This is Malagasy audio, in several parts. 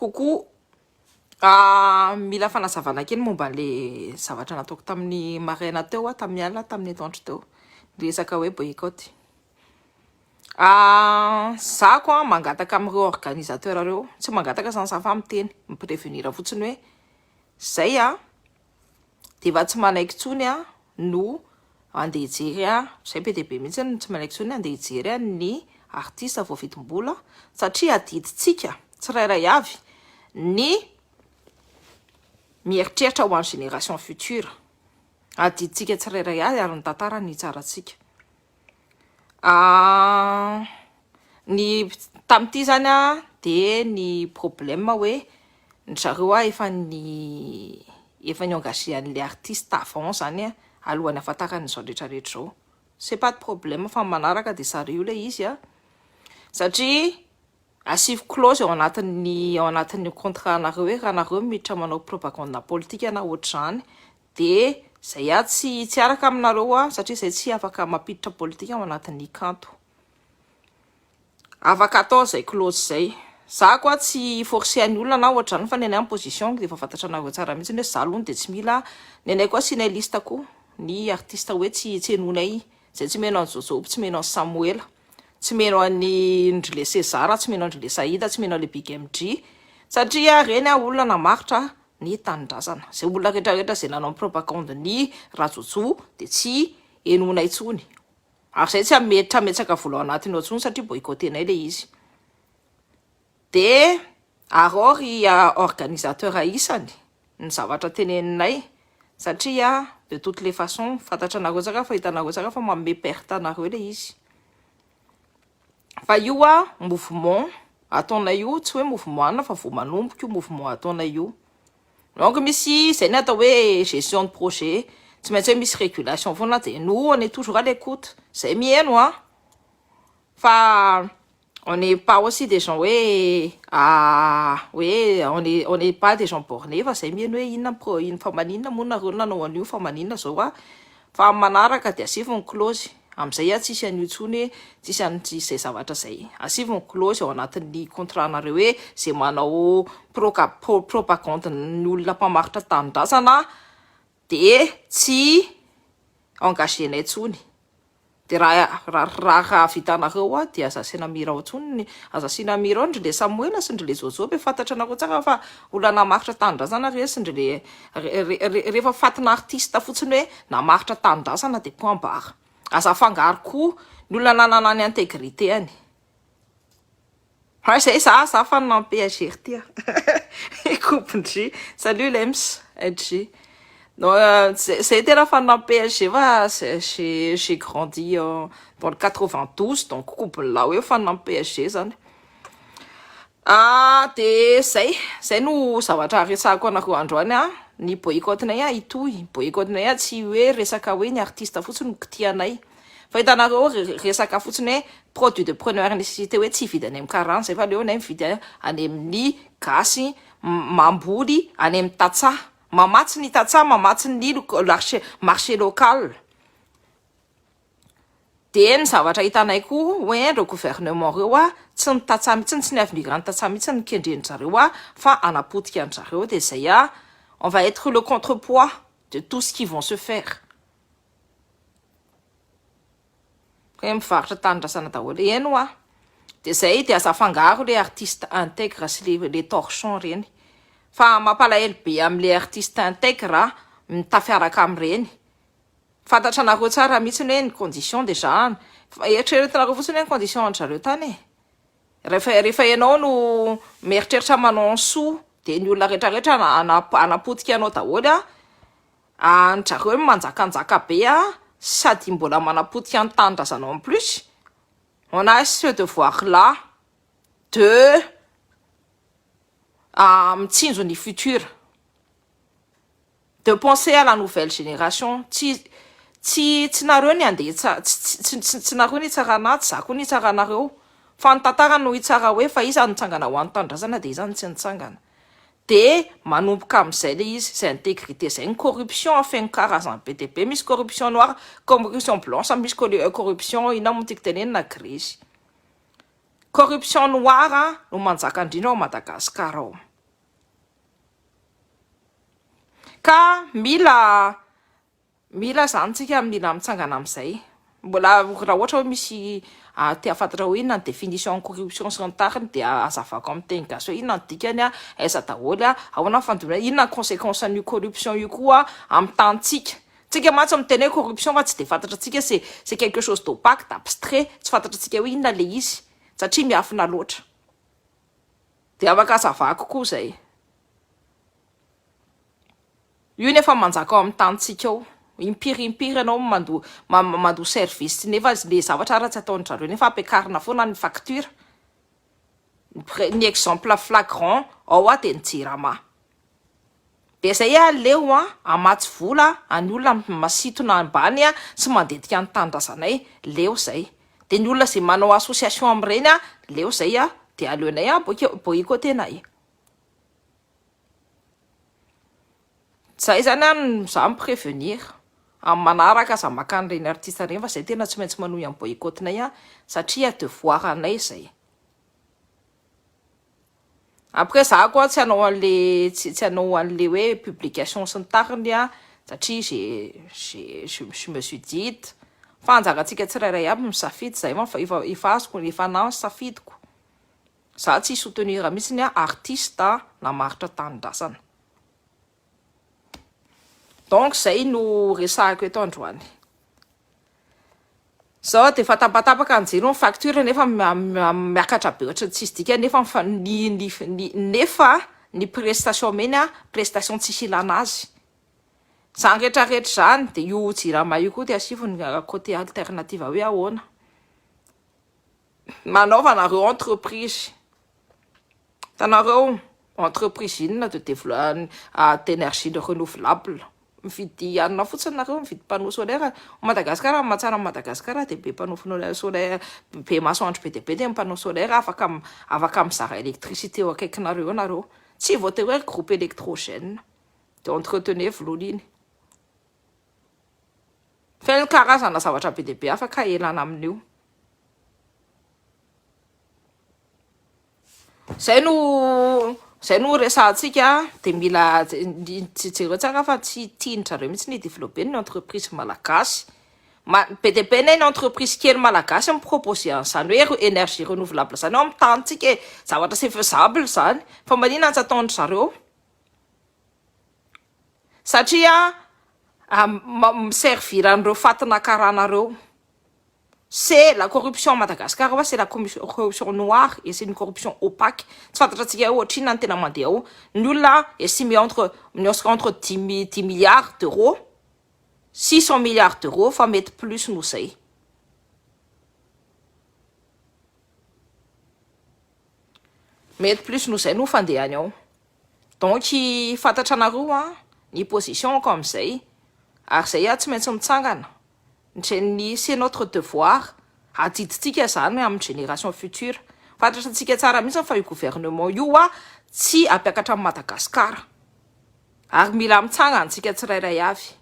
kokoa mila fanazavana kely momba le zavatra nataoko tamin'ny maraina teo tamin'ny alina tamin'ny atoandro teo resaka hoe boycott. Zako mangataka amin'ireo organisateur reo, tsy mangataka zany za fa miteny miprevenir fotsiny hoe zay de va tsy manaiky tsony no andeha hijery zay be dia be mihitsy tsy manaiky tsony andeha hijery ny artiste vao vidim-bola satria adiditsika tsirairay avy ny mieritreritra ho an'ny génération future, adiditsika tsirairay avy ary ny tantara ny tsaratsika. Ny tamin'ity zany de ny problème hoe ny zareo efa ny engagé an'le artiste avant zany alohan'ny ahafantarany izao rehetrarehetra zao. C'est pas de problème fa manaraka de sara io le izy satria asivy clause ao anatin'ny contrat nareo hoe raha nareo miditra manao propagande politique na ohatr'izany de zay tsy araka aminareo satria zay tsy afaka mampiditra politique ao anatin'ny kanto. Afaka atao zay clause zay. Za koa tsy forcer ny olona na ohatr'izany fa nenay position de efa fantatra anareo tsara mihitsy hoe za aloha de tsy mila nenay koa sinay lista koa ny artiste hoe tsy henonay zay tsy meno any Zozo, tsy meno any Samuel, tsy meno any Ndrile César, tsy meno Ndrile Saïda, tsy meno le Big MG satria reny olona namaritra ny tanindrazana. Zay olona rehetrarehetra zay nanao propagande ny Rajojo de tsy henonay tsony. Ary zay tsy ametsaka vola ao anatiny ao tsony satria boycottenay le izy. De arory organisateur isany ny zavatra teneninay satria de toutes les façons fantatra anareo tsara fa hitanareo tsara fa manome perte anareo le izy. Fa io mouvement ataonay io tsy hoe mouvement fa vao manomboka io mouvement ataonay io. Donc misy zay ny atao hoe gestion de projet, tsy maintsy hoe misy régulation foana de nous on est toujours à l'écoute. Zay mieno fa on n'est pas aussi des gens oui on n'est pas des gens bornés fa zay mieno hoe inona fa maninona moa nareo nanao an'io fa maninona zao fa manaraka de asivy ny clause am'izay tsisy an'io tsony tsisy an'ty zay zavatra zay asivy ny clause ao anatin'ny contrat nareo hoe zay manao propagande ny olona mpamaritra tanindrazana de tsy engagénay tsony. De raha vitanareo de aza sina mira ao tsony, aza sina mira ao Ndrile Samuel sy Ndrile Zozo be fantatra anareo tsara fa olona namaritra tanindrazana re sy Ndrile rehefa fatina artiste fotsiny hoe namaritra tanindrazana de point barre. Aza fangaro koa ny olona nanana ny intégrité any. Zay za fan nan PSG ty coupe G. Salut Lems G. Non, c'était la fan d'un PSG, j'ai grandi dans le 92, donc coupe là, oui, fan d'un PSG, ça. De c'est nous, ça va t'arrêter ça qu'on a rejoint, ni boycott na itoy, boycott na tsy hoe resaka hoe ny artiste fotsiny no kitianay. Fa hitanareo resaka fotsiny produit de première nécessité hoe tsy vidy any amin'ny karana, zay fa leo nay mividy any amin'ny gasy, mamboly, any amin'ny tatsa. Mamatsy ny tatsa, mamatsy ny marché local. De ny zavatra hitanay koa hoe reo gouvernement reo tsy ny tatsa mihitsy tsy ny avenirany tatsa mihitsy ny kendreny zareo fa anapotika an zareo de zay on va être le contrepoids de tout ce qui vont se faire. Hoe mivarotra tanindrazana daholo eno de zay de aza fangaro le artiste intègre sy le torchon reny. Fa mampalahelo be am'le artiste intègre mitafiaraka am'ireny. Fantatra anareo tsara mihitsy hoe ny condition déjà. Eritreretinareo fotsiny hoe ny condition an-jareo tany. Rehefa ianao no mieritreritra manao soa de ny olona rehetrarehetra anapotika anao daholo ny zareo manjakanjaka be sady mbola manapotika ny tanindrazanao en plus. On a ce devoir là de mitsinjo ny futur, de penser à la nouvelle génération. Tsy nareo ny andeha tsy nareo ny tsaranaty, za koa ny tsaranareo fa ny tantara no itsara hoe fa iza nitsangana ho an'ny tanindrazana de iza tsy nitsangana. De manomboka am'izay le izy, zay intégrité zay, ny corruption afegny karazany be de be, misy corruption noire, corruption blanche, misy corruption ina moa tiky tenenina grisy. Corruption noire no manjaka indrindra ao Madagasikara ao. ka mila zany tsika mila mitsangana amin'izay mbola raha ohatra hoe misy te afantatra hoe inona ny définition corruption sy ny tariny dia azavako amin'ny teny gasy hoe inona ny dikany aiza daholo ahoana ny fandonana inona ny conséquence an'io corruption io koa amin'ny tantsika tsika matsy miteny hoe corruption fa tsy de fantatra tsika c'est quelque chose d'opaque d'abstrait tsy fantatra tsika hoe inona le izy satria miafina loatra de afaka azavako koa zay io nefa manjaka ao amin'ny tantsika ao impiry anao mando service nefa le zavatra raha tsy ataony zareo nefa ampiakarina foana ny facture ny exemple flagrant ao de ny jirama de zay leo amatsy vola any olona masitona ambany sy mandetika ny tandrazanay leo zay de ny olona zay manao association am'ireny leo zay de aleonay boycottenay zay zany za prévenir amin'ny manaraka za maka n'ireny artiste reny fa zay tena tsy maintsy manohy amin'ny boycottenay satria devoir anay zay après za koa tsy hanao an'le tsy hanao an'le hoe publication sy ny tariny satria je me suis dit fa anjakatsika tsirairay aby misafidy zay efa azoko efa na safidiko za tsy soutenir mihitsy ny artiste namaritra tanindrazana donc zay no resahako eto androany zao de fa tapatapaka anjero ny facture nefa miakatra be ohatra tsisy dika nefa nefa ny prestation meny prestation tsisy ilana azy zany rehetrarehetra zany de io jirama io koa de asivony côté alternative hoe ahoana manaovanareo entreprise tanareo entreprise inona de développement d'énergie de renouvelable mividy anona fotsiny nareo mividy panneau solaire Madagasikara mahatsara Madagasikara de be panneau solaire be masoandro be de be de panneau solaire afaka mizara électricité eo akaikinareo nareo tsy voatery hoe groupe électrogène de entretenez volony iny feny karazana zavatra be de be afaka elana amin'io zay no resantsika de mila jereo tsara fa tsy tiandrareo mihitsy ny développer ny entreprise malagasy be de be nay ny entreprise kely malagasy mipropose an'izany hoe énergie renouvelable zany ao amin'ny tantsika zavatra c'est faisable zany fa maninona tsy ataondry zareo satria miservir an'ireo fatina karanareo c'est la corruption à Madagascar, c'est la corruption noire et c'est une corruption opaque. Tu vas te dire, oh, Chine, t'es namandéo. Nous là, estimé entre 10 milliards d'euros, 600 milliards d'euros, faut mettre plus nous c'est. Mettre plus nous c'est, nous fan des agneaux. Donc, il faut t'achanarou, ni position comme ça. Alors, c'est y a, tu mets son tsangana. C'est notre devoir adiditsika zany amin'ny génération future fantatratsika tsara mihitsy fa io gouvernement io tsy apiakatra amin'ny Madagasikara ary mila mitsangana tsika tsirairay avy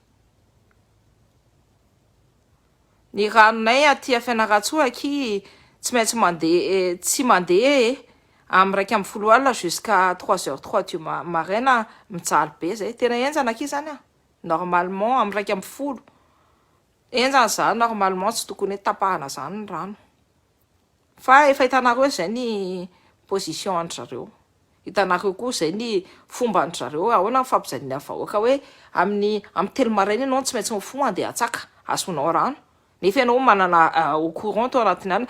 ny ranonay aty Fianarantsoa tsy maintsy tsy mandeha amin'ny 1:30 alina jusqu'à 3h03 du matin mijaly be zay tena enjana aky zany normalement amin'ny 1:30 enjana zany normalement tsy tokony tapahana zany ny rano fa efa hitanareo zay ny position an-drareo hitanareo koa zay ny fomba an-drareo ahoana mifampizanina vahoaka hoe amin'ny telo maraina ianao tsy maintsy mifoha andeha atsaka azonao rano nefa ianao manana au courant tao anatiny any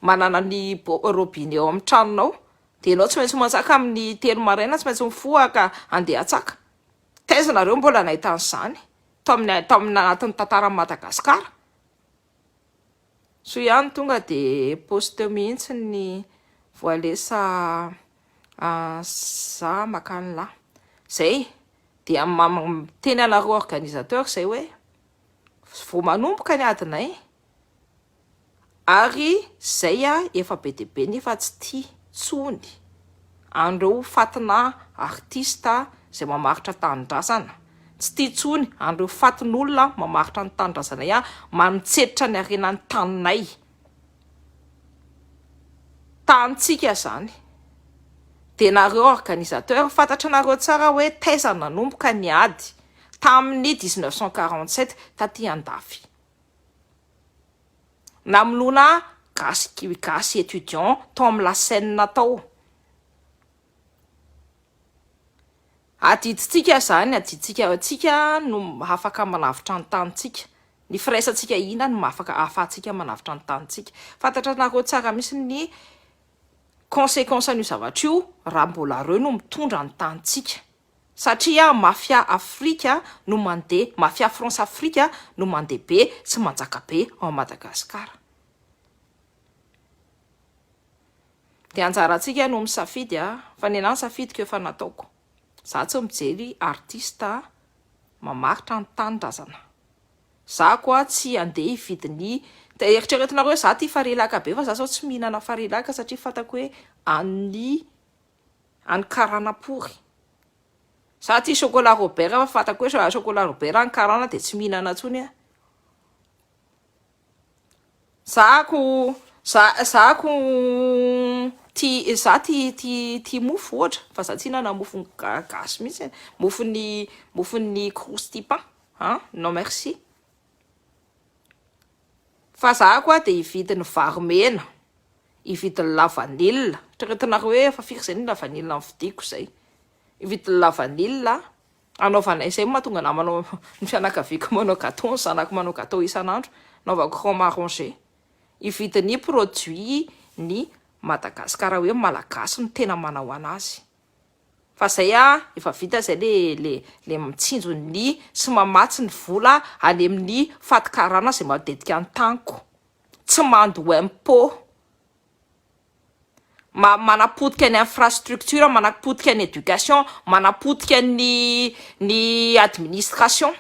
manana ny robinet ao amin'ny tranonao de ianao tsy maintsy matsaka amin'ny telo maraina tsy maintsy mifoha ka andeha atsaka taizanareo mbola nahita an'izany tamin'ny anatin'ny tantaran'i Madagasikara so ihany tonga de poste mihitsy ny voalesa za makany la zay dia teny anareo organisateur zay hoe vao manomboka ny adinay ary zay efa be de be nefa tsy tia tsony andreo fatina artiste zay mamaritra tanindrazana tsy tia tsony andreo fatin'olona mamaritra ny tanindrazana manotsetitra ny arenany taninay tanitsika zany de nareo organisateur fantatra anareo tsara hoe taiza nanomboka ny ady tamin'ny 1947 taty andafy namonona gasy étudiant tao amin'ny la Seine tao. Adiditsika zany adiditsika no afaka manavitra ny tanitsika ny firaisantsika ina no afaka ahafahantsika manavitra ny tanitsika. Fantatra anareo tsara misy ny conséquence an'io zavatra io raha mbola reo no mitondra ny tanitsika satria mafia Afrika no mandeha mafia France Afrika no mandeha be sy manjaka be ao Madagasikara. De anjarantsika no misafidy fa ny anany safidiko efa nataoko. Za tsy mijery artista mamaritra ny tanindrazana. Za koa tsy andeha hividy ny eritreretinareo hoe za ty farilaka be fa za zao tsy mihinana farilaka satria fantako hoe any karana pory. Za ty chocolat Robert fa fantako hoe chocolat Robert any karana de tsy mihinana tsony za ty mofo ohatra fa za tsy hinana mofo gasy mihitsy mofony croustipant non merci. Fa za koa de hividy ny vary mena, hividy ny la vanille. Treretinareo hoe efa firy zay ny la vanille amin'ny vidiko zay. Hividy ny la vanille anaovana izay mahatonga na manao ny fianakaviako manao gâteau, ny zanako manao gâteau isan'andro, naovako rhum arrangé. Hividy ny produit ny Madagasikara hoe malagasy no tena manao anazy. Fa zay efa vita zay le mitsinjo ny sy mamatsy ny vola any amin'ny fatikarana zay madedika ny tanko. Tsy mando impôt. Manapodika ny infrastructure, manapodika ny éducation, manapodika ny administration.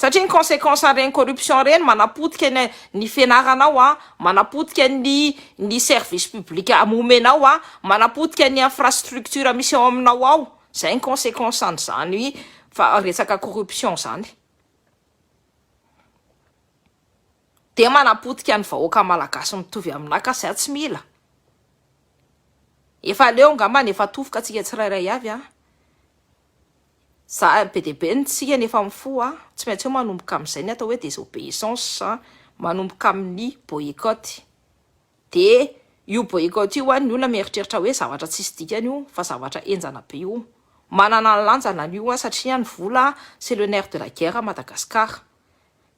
Satria ny conséquence reny corruption reny manapodika ny fianaranao manapodika ny service public amomenao manapodika ny infrastructure misy ao aminao ao. Zay ny conséquence an'izany fa resaka corruption zany. De manapodika ny vahoaka malagasy mitovy aminaka zay tsy mila. Efa leo ngambany efa tofoka atsika tsirairay avy za be de be ntsika nefa mifo tsy maintsy hoe manomboka amin'izay ny atao hoe désobéissance manomboka amin'ny boycott. De io boycott io ny olona mieritreritra hoe zavatra tsisy dikany io fa zavatra enjana be io. Manana ny lanjana an'io satria ny vola c'est le nerf de la guerre à Madagascar.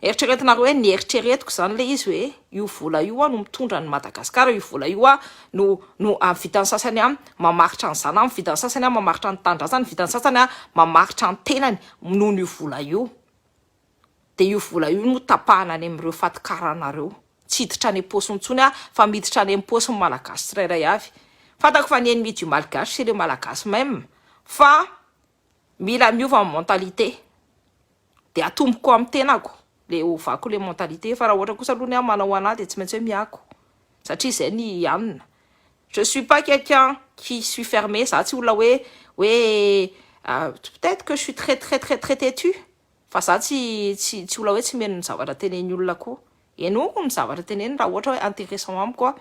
Eritreretinareo hoe ny eritreretiko zany le izy hoe io vola io no mitondra ny Madagasikara, io vola io no amin'ny vitany sasany mamaritra ny zana, amin'ny vitany sasany mamaritra ny tandrazana, ny vitany sasany mamaritra ny tenany noho io vola io. De io vola io no tapahana any amin'ireo fatikaranareo. Tsy hiditra any am-paosiny intsony fa miditra any am-paosiny malagasy tsirairay avy. Fantako fa ny ennemi du malgache c'est le malagasy même. Fa mila miova amin'ny mentalité. De atomboko amin'ny tenako. Le ovako le mentalité fa raha ohatra kosa aloha ny manao anahy de tsy maintsy hoe miako satria zay ny anina. Je suis pas quelqu'un qui suis fermé, ça tsy olona hoe peut-être que je suis très têtu fa za tsy olona hoe tsy meno ny zavatra teneny olona koa. Enoko ny zavatra teneny raha ohatra hoe intéressant amiko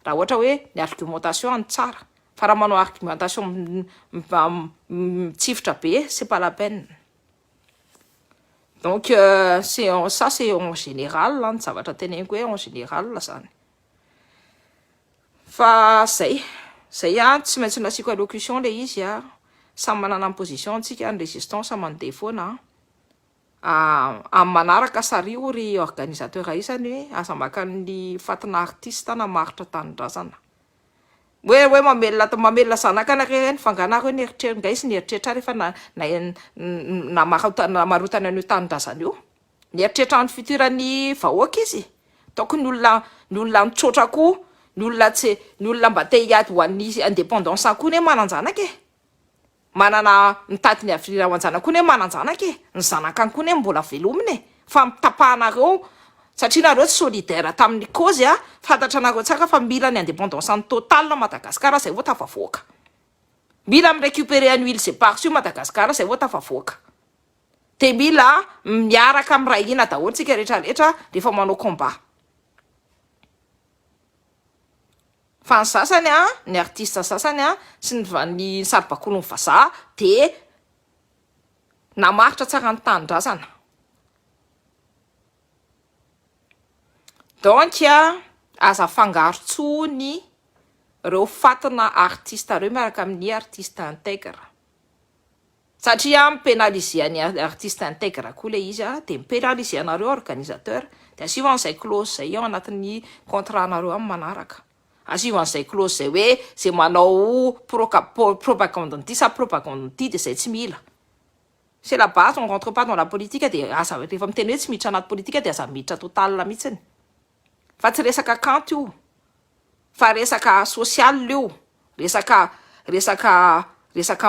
raha ohatra hoe ny argumentation any tsara. Fa raha manao argumentation mitsifitra be c'est pas la peine. Donc c'est en général ny zavatra teneniko hoe en général zany. Fa zay tsy maintsy nasiko allocution le izy samy manana position antsika ny résistance mandeha foana amin'ny manaraka sario ry organisateur isany hoe aza maka ny fatina artiste namaritra tanindrazana. Hoe mamelona zanaka anareo fanganareo ny eritreritra ngaisy ny eritreritra rehefa namarotana an'io tanindrazana io. Ny eritreritra ny futurany vahoaka izy. Taoko ny olona mitsotra koa, ny olona mba te hiady ho an'ny indépendance koa ne mananjanaka manana mitady ny avenir ho anjanaka koa ne mananjanaka ny zanakany koa ne mbola velominy fa mitapahanareo satria nareo tsy solidaire tamin'ny cause fantatra anareo tsara fa mila ny indépendance ny total na Madagasikara zay vao tafavoaka. Mila mirécupérer ny huile c'est par-dessus Madagasikara zay vao tafavoaka. De mila miaraka am'rahina daholo tsika rehetra rehetra rehefa manao combat. fa ny sasany a ny artista sasany a sy ny saribakolo ny vazaha de namaritra tsara ny tanindrazana. Donc aza fangarotsony reo fatina artista reo miaraka amin'ny artiste intègre satria mipénaliseany artiste intègre koa le izy a de mipénaliser anareo organisateur de asiva an'izay clause zay ao anatin'ny contrat nareo amin'ny manaraka, asiva an'izay clause zay hoe zay manao propagande ty sa propagande ty de zay tsy mila. C'est la base, on rentre pas dans la politique de asa rehefa miteny hoe tsy miditra anaty politika de aza miditra total mihitsiny. Fa tsy resaka kanto io, fa resaka social io, resaka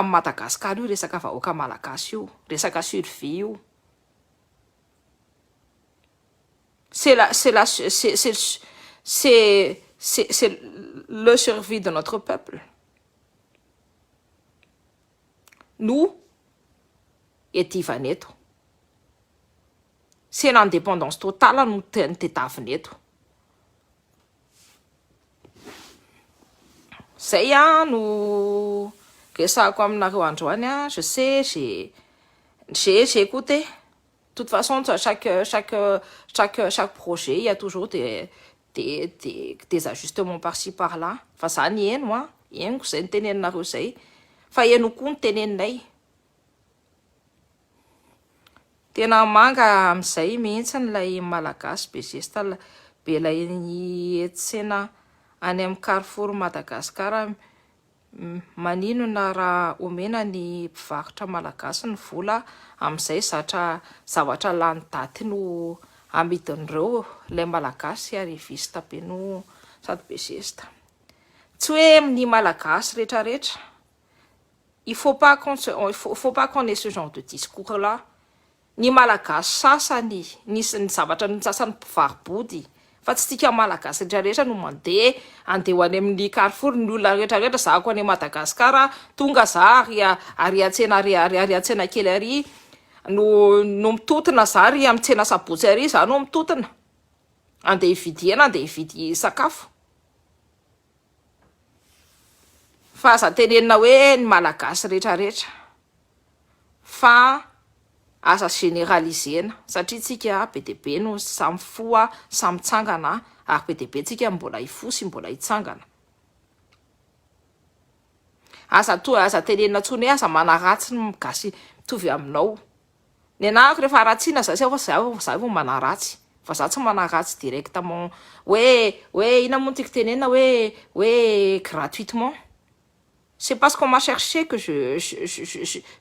Madagasikara io, resaka vahoaka malagasy io, resaka survie io. C'est le survie de notre peuple. Nous, etivaneto. C'est l'indépendance totale no tetavineto. Zay no resako aminareo androany je sais j'ai écouté. De toute façon, chaque projet, il y a toujours des ajustements par-ci par-là. Fa zany eno henoko zay ny teneninareo zay. Fa eno koa ny teneninay. Tena manga am'izay mihitsy lay malagasy be gesta be lay etsena any amin'ny Carrefour Madagasikara. Manino na raha omena ny mpivarotra malagasy ny vola am'izay zavatra lany daty no amidin'ireo lay malagasy arriviste be no sady be gesta. Tsy hoe ny malagasy rehetrarehetra. Il faut pas qu'on ait ce genre de discours là. Ny malagasy sasany nisy ny zavatra ny sasany mpivarobody. Fa tsy tika malagasy rehetrarehetra no andeha ho any amin'ny Carrefour ny olona rehetrarehetra zahako any Madagasikara tonga za ary atsena kely ary no mitotona za ary amin'ny tsena sabotsy ary za no mitotona andeha hividy hena, andeha hividy sakafo. Fa aza tenenina hoe ny malagasy rehetrarehetra fa aza généralisena satria tsika be dia be no samy foa samy tsangana ary be dia be tsika mbola hifo sy mbola hitsangana. Aza tenenina tsony hoe aza manaratsy ny gasy mitovy aminao. Ny anahako rehefa ratsiana za vao manaratsy fa za tsy manaratsy directement hoe ina moa tiako tenenina hoe gratuitement. C'est parce qu'on m'a cherché que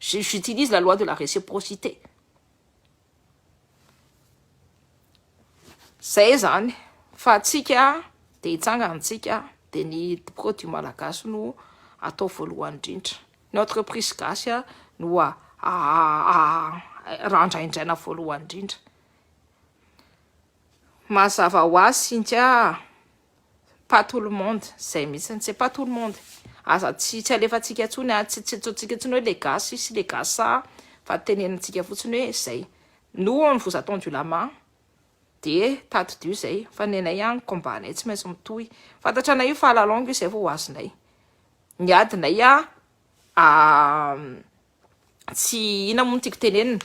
j'utilise la loi de la réciprocité. Zay zany fa tsika de hitsangantsika de ny produit malagasy no atao voalohany indrindra. Ny entreprise gasy no randraindraina voalohany indrindra. Mazava ho azy sintia pas tout le monde, zay mihitsiny, c'est pas tout le monde. Aza tsy alefatsika tsony tsy tsika tsony hoe le gasy sy le gasa fa tenenintsika fotsiny hoe zay. Nous on vous attend du la main de tato-dio zay fa nenay any kombanay tsy maintsy mitohy. Fantatranay io fahalalongo io zay vao azonay. Ny adinay tsy ina moa tiako tenenina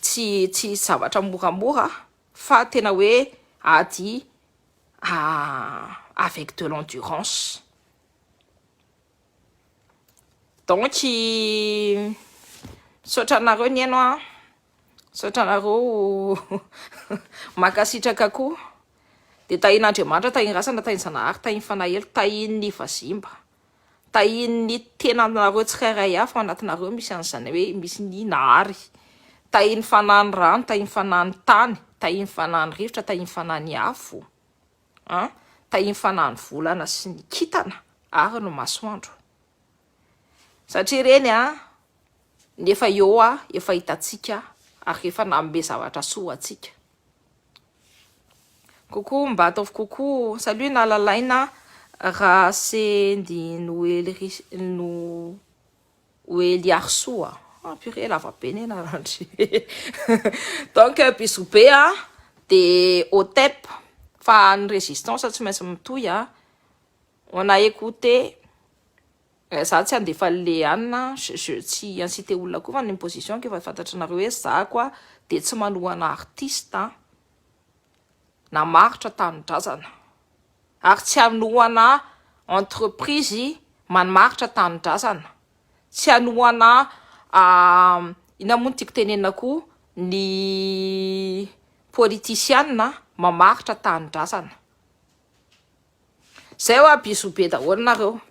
tsy zavatra moramora fa tena hoe ady avec de l'endurance. Donc sotranareo ny eno sotranareo makasitraka koa de tahin'Andriamanitra, tahiny rasana, tahiny Zanahary, tahiny fanahelo, tahin'ny vazimba, tahin'ny tenanareo tsirairay hafa anatinareo misy an'izany hoe misy ny nahary, tahiny fanahiny rano, tahiny fanahiny tany, tahiny fanahiny rivotra, tahiny fanahiny afo, tahiny fanahiny volana sy ny kintana ary no masoandro. Satria reny nefa eo efa hitatsika ary efa nambe zavatra soa atsika. Coucou mba ataovy coucou, salut Nalalaina Rasendi Noeli Arsoa. Purée, lava be nena randry. Donc bisous be de OTEP fa ny résistance tsy maintsy mitohy on a écouté za tsy andefa le anina je tsy incité olona koa fa ny position ke fa fantatranareo hoe za koa de tsy manohana artiste na maritra tanindrazana ary tsy anohana entreprise manomaritra tanindrazana tsy anohana ina moa ny tiako tenenina koa ny politicianina mamaritra tanindrazana zay ho abizo be daholo nareo